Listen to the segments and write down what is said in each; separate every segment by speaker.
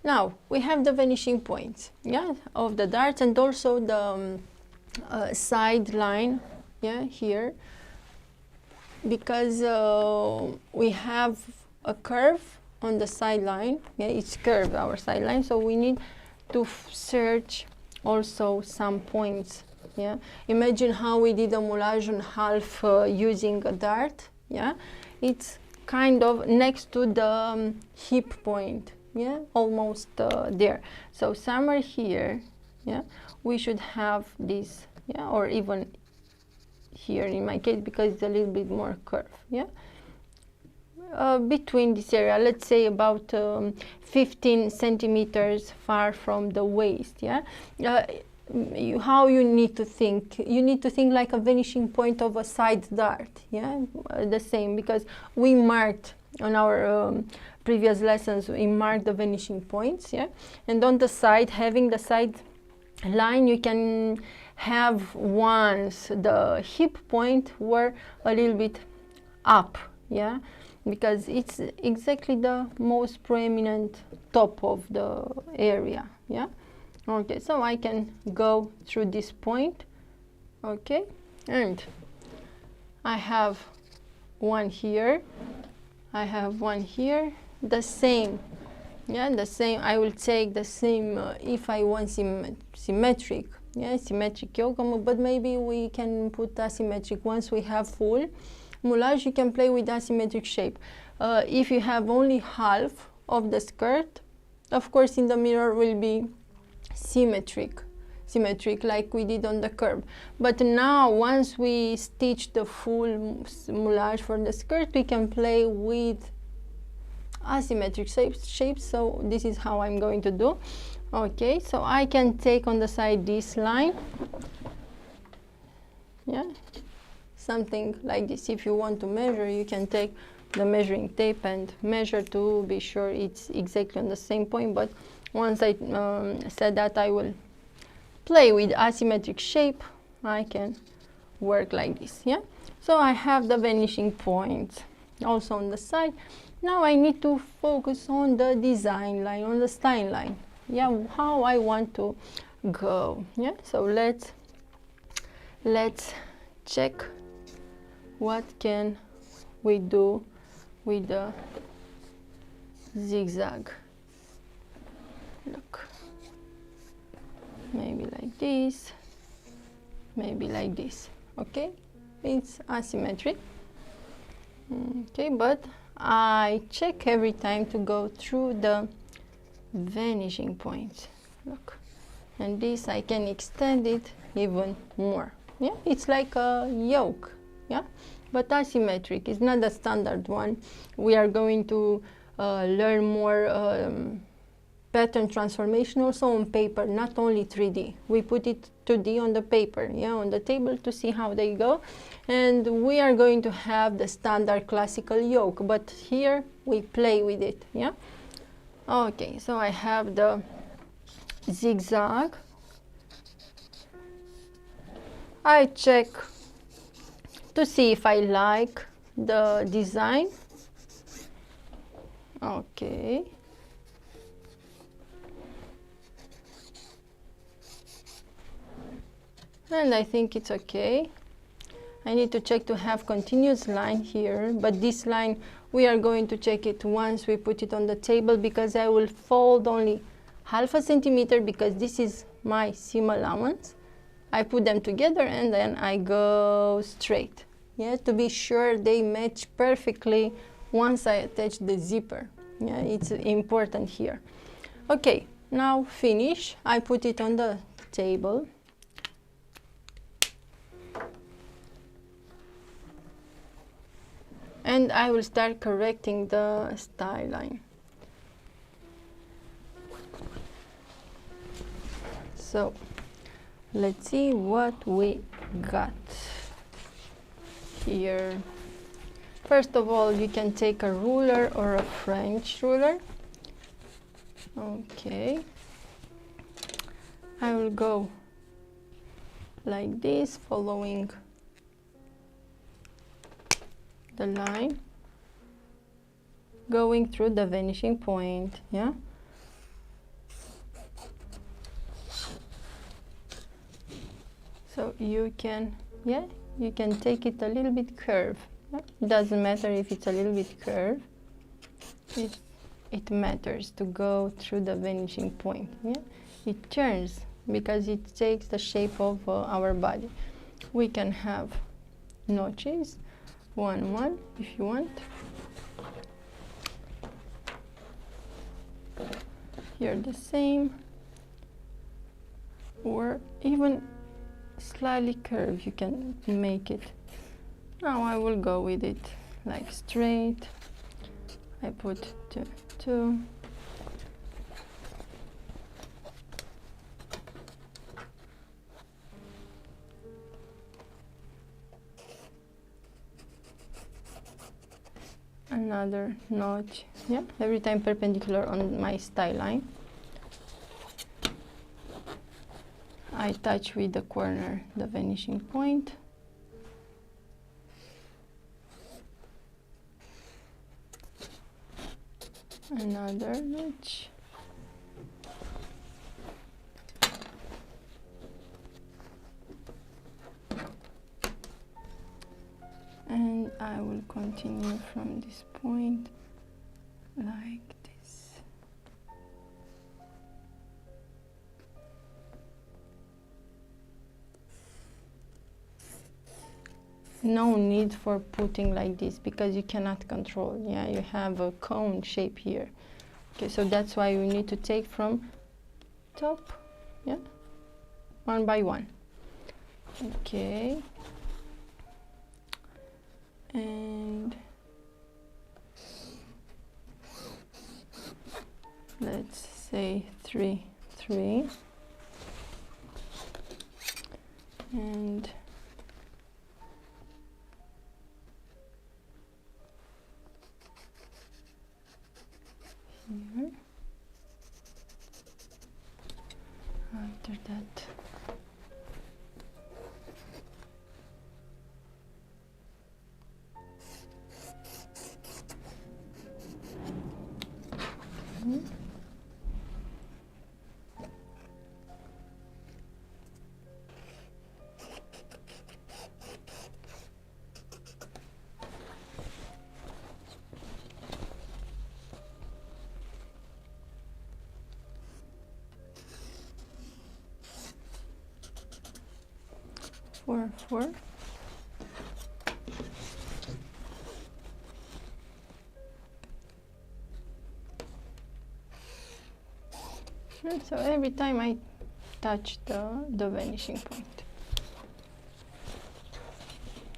Speaker 1: Now we have the vanishing points, yeah, of the darts, and also the side line, yeah, here, because we have a curve on the side line, yeah, it's curved, our side line, so we need to search also some points, yeah. Imagine how we did a moulage on half using a dart, yeah. It's kind of next to the hip point, yeah, almost there. So somewhere here, yeah, we should have this, yeah, or even here in my case, because it's a little bit more curved, yeah. Between this area, let's say about 15 centimeters far from the waist, yeah. How you need to think? You need to think like a vanishing point of a side dart, yeah, the same, because we marked on our previous lessons, we marked the vanishing points, yeah, and on the side, having the side line, you can have once the hip point were a little bit up, yeah, because it's exactly the most prominent top of the area, yeah. Okay, so I can go through this point, okay, and I have one here, I have one here, the same, yeah, the same. I will take the same if I want symmetric, yeah, symmetric yoke, but maybe we can put asymmetric once we have full moulage. You can play with asymmetric shape. If you have only half of the skirt, of course in the mirror will be symmetric like we did on the curve. But now once we stitch the full moulage for the skirt, we can play with asymmetric shapes. So this is how I'm going to do. Okay, so I can take on the side this line, yeah, something like this. If you want to measure, you can take the measuring tape and measure to be sure it's exactly on the same point. But once I said that I will play with asymmetric shape, I can work like this, yeah. So I have the vanishing points also on the side. Now I need to focus on the design line, on the style line, yeah, how I want to go, yeah. So let's check what can we do with the zigzag. Look, maybe like this, maybe like this, okay, it's asymmetric, okay, but I check every time to go through the vanishing points, look, and this I can extend it even more, yeah, it's like a yoke, yeah, but asymmetric. It's not the standard one. We are going to learn more pattern transformation also on paper, not only 3D. We put it 2D on the paper, yeah, on the table to see how they go. And we are going to have the standard classical yoke, but here we play with it, yeah. Okay, so I have the zigzag. I check to see if I like the design. Okay. And I think it's okay. I need to check to have continuous line here, but this line we are going to check it once we put it on the table, because I will fold only half a centimeter, because this is my seam allowance. I put them together and then I go straight, yeah, to be sure they match perfectly once I attach the zipper, yeah, it's important here. Okay, now finish. I put it on the table. And I will start correcting the style line. So let's see what we got here. First of all, you can take a ruler or a French ruler. Okay. I will go like this, following the line, going through the vanishing point, yeah. you can, yeah, you can take it a little bit curved. Yeah? It doesn't matter if it's a little bit curved. It matters to go through the vanishing point. Yeah? It turns because it takes the shape of our body. We can have notches, one if you want. Here the same, or even slightly curved, you can make it. Now I will go with it like straight. I put two. Another notch, yeah, every time perpendicular on my style line. I touch with the corner the vanishing point. Another notch. And I will continue from this point like this. No need for putting like this because you cannot control. Yeah, you have a cone shape here. Okay, so that's why we need to take from top, yeah, one by one. Okay. And let's say 3, 3, and here. After that, four, 4. And so every time I touch the vanishing point.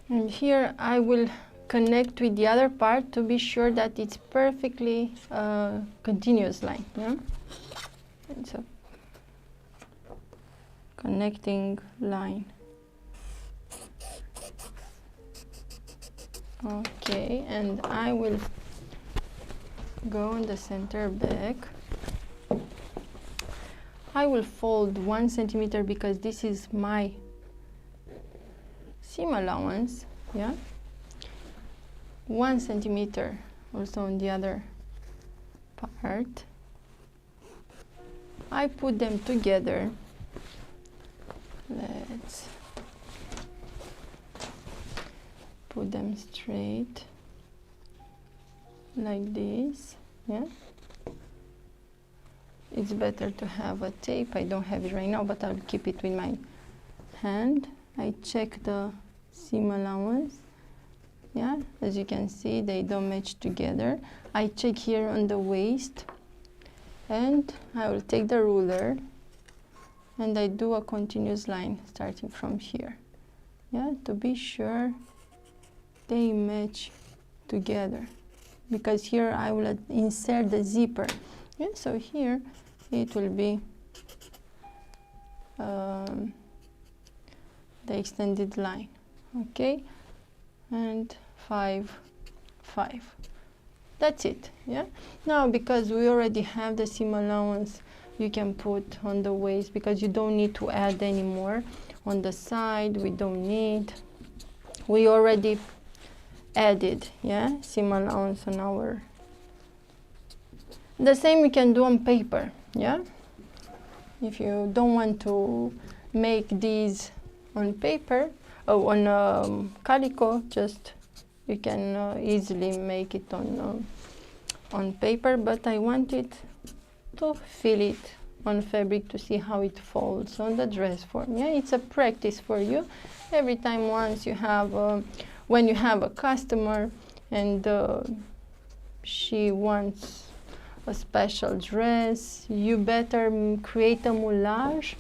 Speaker 1: And here I will connect with the other part to be sure that it's perfectly continuous line. Yeah? And so connecting line. Okay, and I will go on the center back. I will fold 1 centimeter because this is my seam allowance, yeah. 1 centimeter also on the other part. I put them together. Let's put them straight like this, yeah. It's better to have a tape. I don't have it right now, but I'll keep it with my hand. I check the seam allowance, yeah, as you can see they don't match together. I check here on the waist, and I will take the ruler and I do a continuous line starting from here, yeah, to be sure they match together, because here I will insert the zipper, yeah, so here it will be the extended line, okay, and 5, 5. That's it, yeah. Now because we already have the seam allowance, you can put on the waist because you don't need to add anymore. On the side we don't need, we already added, yeah, seam allowance on our. The same you can do on paper, yeah. If you don't want to make these on paper, on calico, just you can easily make it on paper, but I wanted to feel it on fabric to see how it folds on the dress form. Yeah, it's a practice for you. Every time once you have when you have a customer and she wants a special dress, you better create a moulage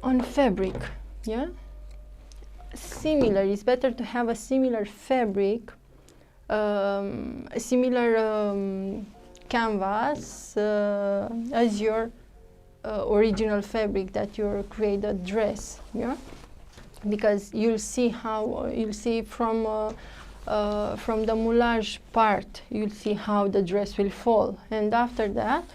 Speaker 1: on fabric. Yeah, similar, it's better to have a similar fabric, a similar canvas as your original fabric that you create a dress. Yeah, because you'll see how you'll see from the moulage part, you'll see how the dress will fall, and after that,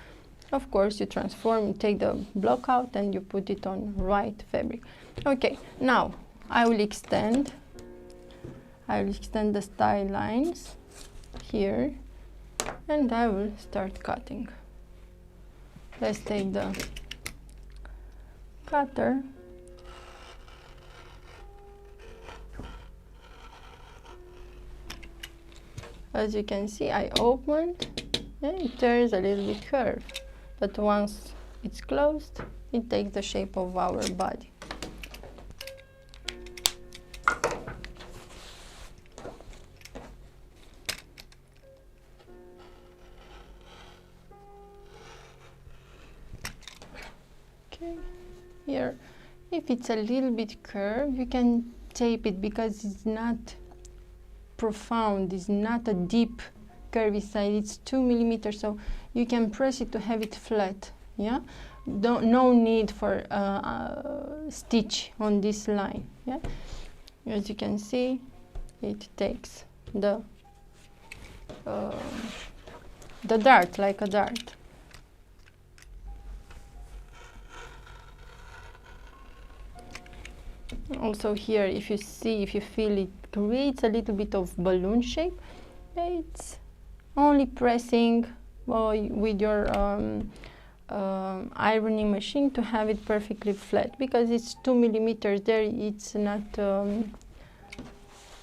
Speaker 1: of course, you transform, you take the block out and you put it on right fabric. Okay, now I will extend the style lines here, and I will start cutting. Let's take the cutter. As you can see, I opened, and there is a little bit curve, but once it's closed, it takes the shape of our body. Okay, here, if it's a little bit curved, you can tape it because it's not profound, it's not a deep curvy side, it's 2 millimeters, so you can press it to have it flat. Yeah, no need for stitch on this line. Yeah, as you can see, it takes the dart, like a dart. Also here, if you see, if you feel, it creates a little bit of balloon shape. It's only pressing with your ironing machine to have it perfectly flat, because it's 2 millimeters there. It's not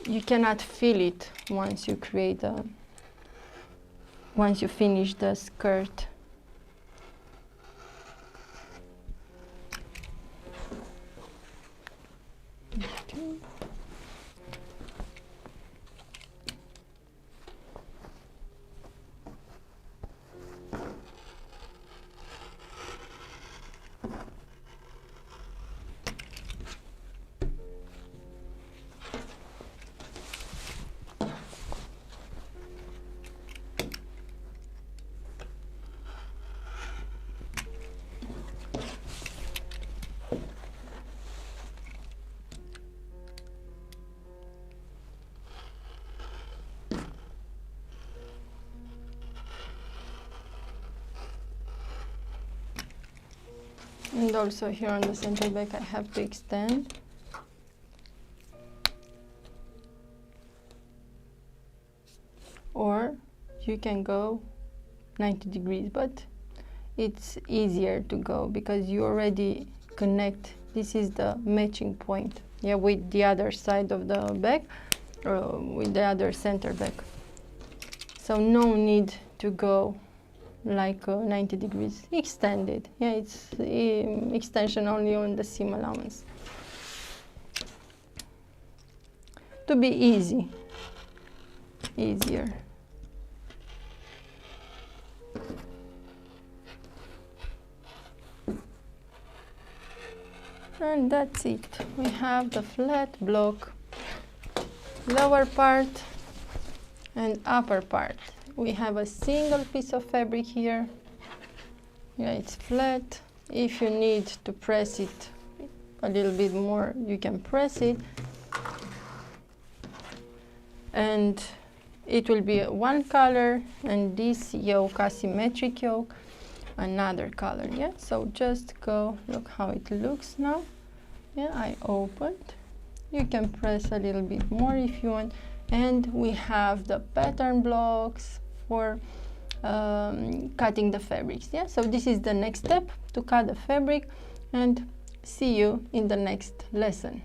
Speaker 1: you cannot feel it once you create once you finish the skirt. Okay. And also here on the center back, I have to extend. Or you can go 90 degrees, but it's easier to go because you already connect. This is the matching point, yeah, with the other side of the back, or with the other center back. So no need to go like 90 degrees. Extended, yeah, it's extension only on the seam allowance. To be easier. And that's it. We have the flat block, lower part and upper part. We have a single piece of fabric here. Yeah, it's flat. If you need to press it a little bit more, you can press it. And it will be one color, and this yoke, asymmetric yoke, another color. Yeah, so just go, look how it looks now. Yeah, I opened. You can press a little bit more if you want. And we have the pattern blocks for cutting the fabrics. Yeah, so this is the next step, to cut the fabric and See you in the next lesson.